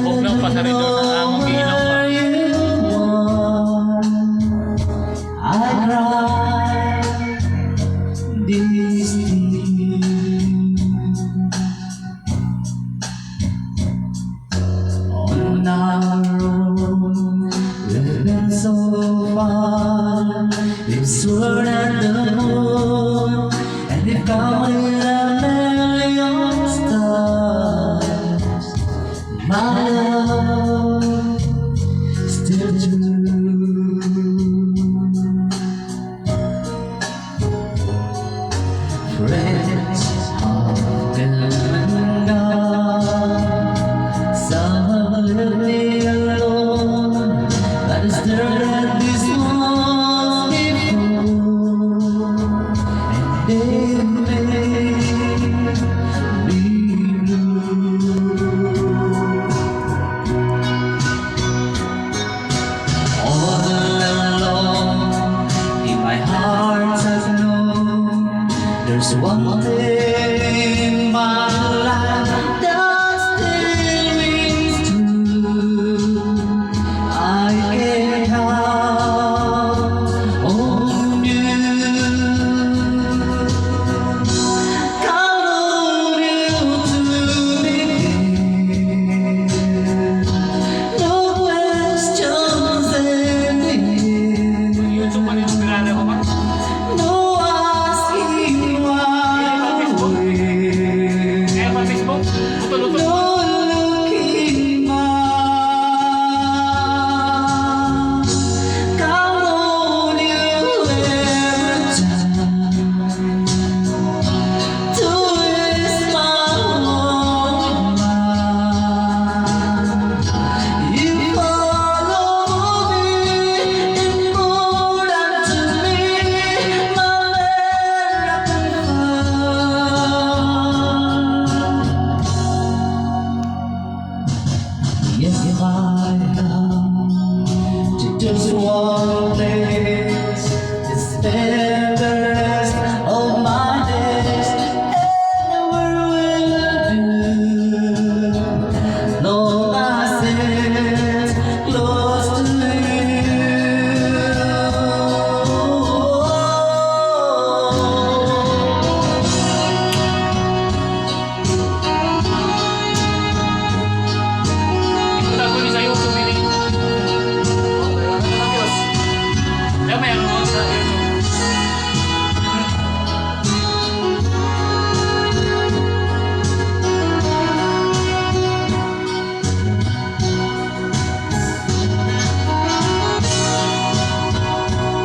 Huwag lang pasarito sa among ilaw pa. I cry this tears on our road. We've been so far, we've soared at the moon, and we've counted a million stars. My love still true. Friends have been gone. Some left me alone, but I stared at this once before, and they made me blue. All along in my heart I know there's one thing in my life that still rings true. I can count on you. Count on you to begin. No questions ending. YouTube pa rin ang pinala ko ba? No asking why. Kaya pa Facebook? Utol-utol. No looking back. Count on you every time to ease my mind. You follow me in more than to me, my miracle. Yes, if I come to just one place to spend the rest of my days, anywhere will do, long as it's close to Ito ko ni sa YouTube ini. Kaya may ano sa YouTube.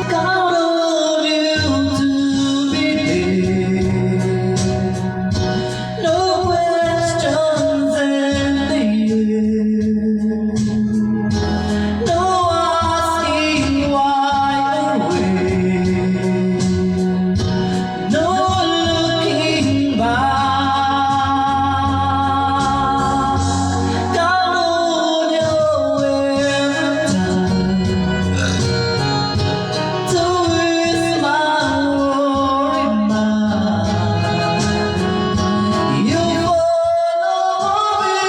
Count on you to believe. No questions ending. No asking why I wait. No looking back. Count on you every time to ease my worried mind. You follow me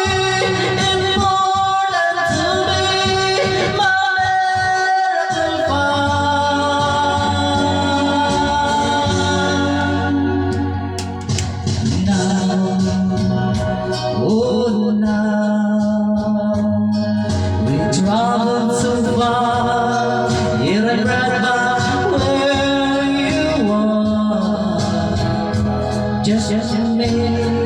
in more than to be my miracle find. Now, oh now, we traveled so far, yet I brought back where you are. Just me.